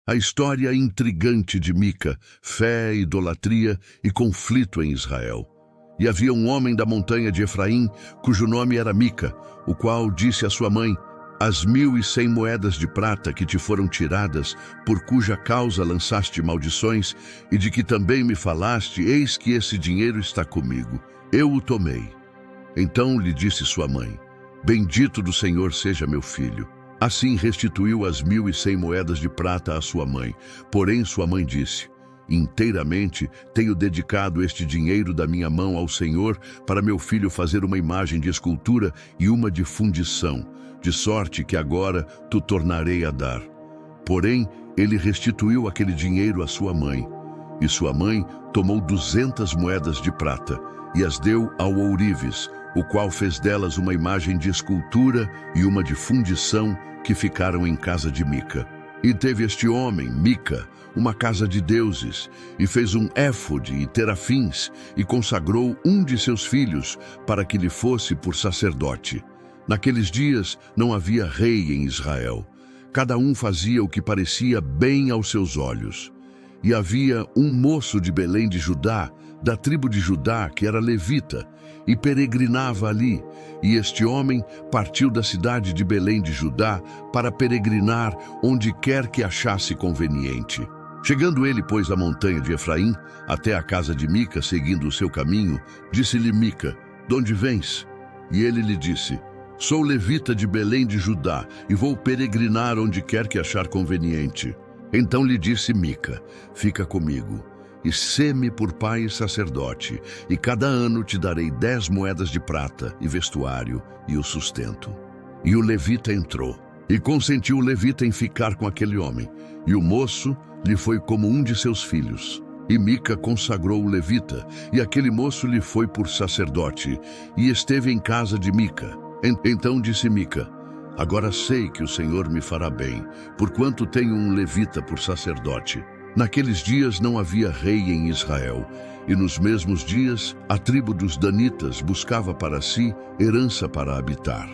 A história intrigante de Mica, fé, idolatria e conflito em Israel. E havia um homem da montanha de Efraim, cujo nome era Mica, o qual disse à sua mãe: as 1.100 moedas de prata que te foram tiradas, por cuja causa lançaste maldições, e de que também me falaste, eis que esse dinheiro está comigo. Eu o tomei. Então lhe disse sua mãe: bendito do Senhor seja meu filho. Assim restituiu as 1.100 moedas de prata à sua mãe. Porém sua mãe disse: inteiramente tenho dedicado este dinheiro da minha mão ao Senhor para meu filho fazer uma imagem de escultura e uma de fundição, de sorte que agora tu tornarei a dar. Porém ele restituiu aquele dinheiro à sua mãe. E sua mãe tomou 200 moedas de prata e as deu ao ourives, o qual fez delas uma imagem de escultura e uma de fundição que ficaram em casa de Mica. E teve este homem, Mica, uma casa de deuses, e fez um éfode e terafins, e consagrou um de seus filhos para que lhe fosse por sacerdote. Naqueles dias não havia rei em Israel. Cada um fazia o que parecia bem aos seus olhos. E havia um moço de Belém de Judá, da tribo de Judá, que era levita, e peregrinava ali. E este homem partiu da cidade de Belém de Judá para peregrinar onde quer que achasse conveniente. Chegando ele, pois, à montanha de Efraim, até a casa de Mica, seguindo o seu caminho, disse-lhe Mica: de onde vens? E ele lhe disse: sou levita de Belém de Judá, e vou peregrinar onde quer que achar conveniente. Então lhe disse Mica: fica comigo, e sê-me por pai e sacerdote, e cada ano te darei 10 moedas de prata, e vestuário, e o sustento. E o levita entrou, e consentiu o levita em ficar com aquele homem, e o moço lhe foi como um de seus filhos. E Mica consagrou o levita, e aquele moço lhe foi por sacerdote, e esteve em casa de Mica. Então disse Mica: agora sei que o Senhor me fará bem, porquanto tenho um levita por sacerdote. Naqueles dias não havia rei em Israel, e nos mesmos dias a tribo dos danitas buscava para si herança para habitar.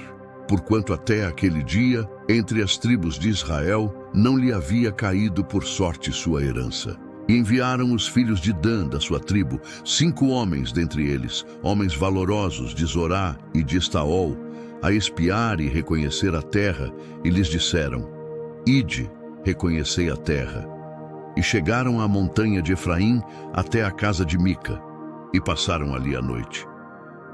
Porquanto até aquele dia, entre as tribos de Israel, não lhe havia caído por sorte sua herança. E enviaram os filhos de Dan, da sua tribo, 5 homens dentre eles, homens valorosos de Zorá e de Estaol, a espiar e reconhecer a terra, e lhes disseram: ide, reconhecei a terra. E chegaram à montanha de Efraim até a casa de Mica, e passaram ali a noite.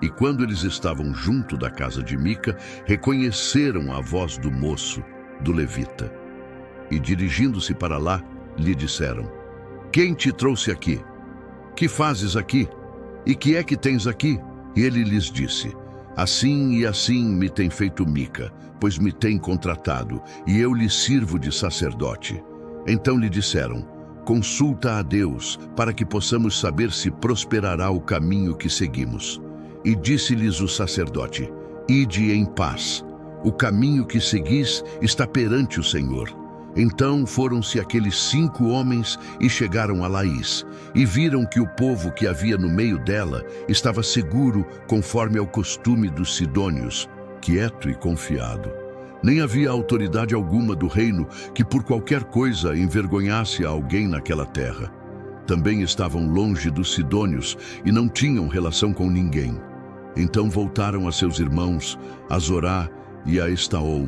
E quando eles estavam junto da casa de Mica, reconheceram a voz do moço, do levita. E dirigindo-se para lá, lhe disseram: quem te trouxe aqui? Que fazes aqui? E que é que tens aqui? E ele lhes disse: assim e assim me tem feito Mica, pois me tem contratado, e eu lhe sirvo de sacerdote. Então lhe disseram: consulta a Deus, para que possamos saber se prosperará o caminho que seguimos. E disse-lhes o sacerdote: ide em paz, o caminho que seguis está perante o Senhor. Então foram-se aqueles 5 homens e chegaram a Laís, e viram que o povo que havia no meio dela estava seguro conforme ao costume dos sidônios, quieto e confiado. Nem havia autoridade alguma do reino que por qualquer coisa envergonhasse a alguém naquela terra. Também estavam longe dos sidônios e não tinham relação com ninguém. Então voltaram a seus irmãos, a Zorá e a Estaol,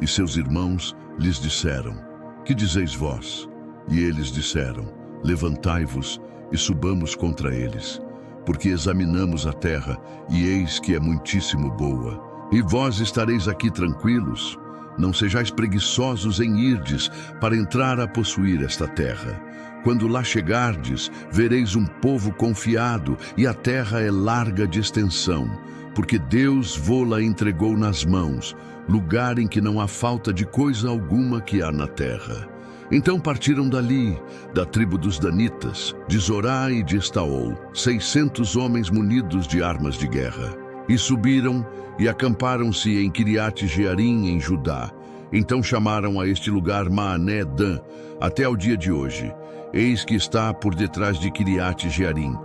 e seus irmãos lhes disseram: que dizeis vós? E eles disseram: levantai-vos e subamos contra eles, porque examinamos a terra, e eis que é muitíssimo boa. E vós estareis aqui tranquilos? Não sejais preguiçosos em irdes para entrar a possuir esta terra. Quando lá chegardes, vereis um povo confiado, e a terra é larga de extensão, porque Deus vô-la entregou nas mãos, lugar em que não há falta de coisa alguma que há na terra. Então partiram dali, da tribo dos danitas, de Zorá e de Estaol, 600 homens munidos de armas de guerra. E subiram e acamparam-se em Quiriate-Jearim, em Judá. Então chamaram a este lugar Maané-Dan, até ao dia de hoje. Eis que está por detrás de Quiriate-Jearim.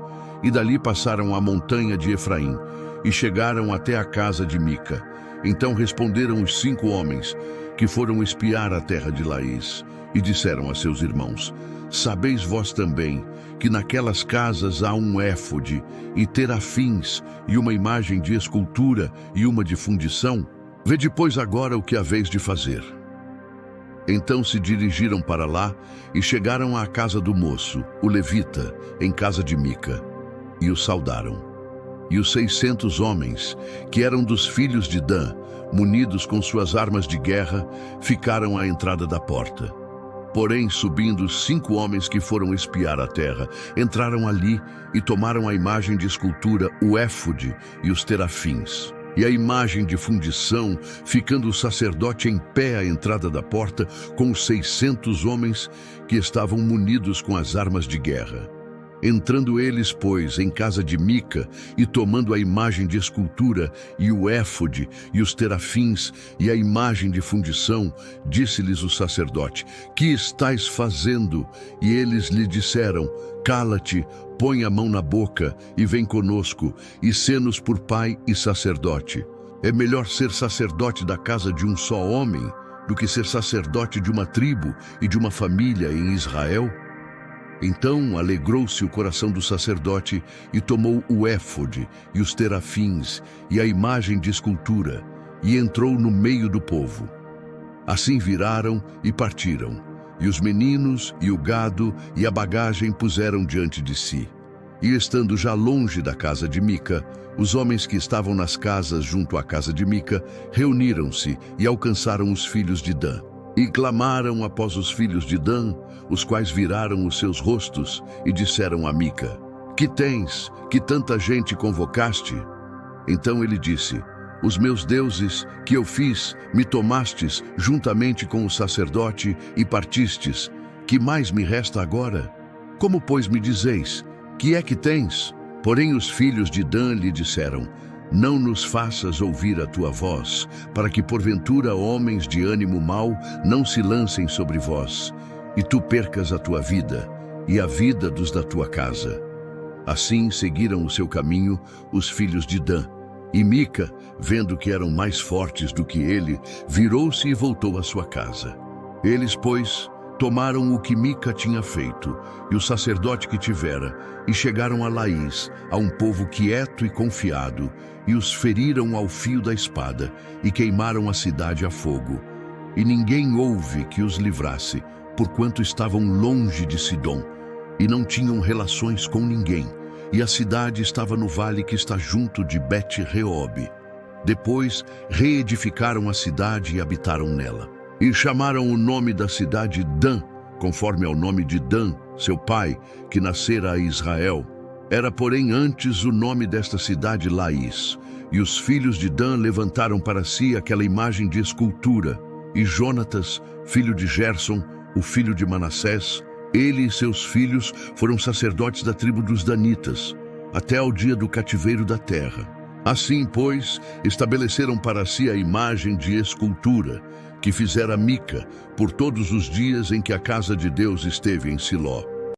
E dali passaram a montanha de Efraim, e chegaram até a casa de Mica. Então responderam os 5 homens, que foram espiar a terra de Laís: e disseram a seus irmãos: sabeis vós também que naquelas casas há um éfode e terafins e uma imagem de escultura e uma de fundição? Vede, pois, agora o que haveis de fazer. Então se dirigiram para lá e chegaram à casa do moço, o levita, em casa de Mica, e o saudaram. E os 600 homens, que eram dos filhos de Dan, munidos com suas armas de guerra, ficaram à entrada da porta. Porém, subindo 5 homens que foram espiar a terra, entraram ali e tomaram a imagem de escultura, o éfode e os terafins. E a imagem de fundição, ficando o sacerdote em pé à entrada da porta, com os 600 homens que estavam munidos com as armas de guerra. Entrando eles, pois, em casa de Mica, e tomando a imagem de escultura, e o éfode, e os terafins, e a imagem de fundição, disse-lhes o sacerdote: que estáis fazendo? E eles lhe disseram: cala-te, põe a mão na boca, e vem conosco, e sê-nos por pai e sacerdote. É melhor ser sacerdote da casa de um só homem, do que ser sacerdote de uma tribo e de uma família em Israel? Então alegrou-se o coração do sacerdote e tomou o éfode e os terafins e a imagem de escultura e entrou no meio do povo. Assim viraram e partiram, e os meninos e o gado e a bagagem puseram diante de si. E estando já longe da casa de Mica, os homens que estavam nas casas junto à casa de Mica reuniram-se e alcançaram os filhos de Dan. E clamaram após os filhos de Dan, os quais viraram os seus rostos e disseram a Mica: que tens, que tanta gente convocaste? Então ele disse: os meus deuses que eu fiz, me tomastes juntamente com o sacerdote e partistes. Que mais me resta agora? Como, pois, me dizeis: que é que tens? Porém os filhos de Dan lhe disseram: não nos faças ouvir a tua voz, para que porventura homens de ânimo mau não se lancem sobre vós, e tu percas a tua vida e a vida dos da tua casa. Assim seguiram o seu caminho os filhos de Dan. E Mica, vendo que eram mais fortes do que ele, virou-se e voltou à sua casa. Eles, pois, tomaram o que Mica tinha feito e o sacerdote que tivera, e chegaram a Laís, a um povo quieto e confiado, e os feriram ao fio da espada, e queimaram a cidade a fogo. E ninguém houve que os livrasse, porquanto estavam longe de Sidom, e não tinham relações com ninguém, e a cidade estava no vale que está junto de Bet-Reob. Depois reedificaram a cidade e habitaram nela. E chamaram o nome da cidade Dan, conforme ao nome de Dan, seu pai, que nascera a Israel. Era, porém, antes o nome desta cidade Laís. E os filhos de Dan levantaram para si aquela imagem de escultura. E Jonatas, filho de Gerson, o filho de Manassés, ele e seus filhos foram sacerdotes da tribo dos Danitas, até ao dia do cativeiro da terra. Assim, pois, estabeleceram para si a imagem de escultura, que fizera Mica, por todos os dias em que a casa de Deus esteve em Siló.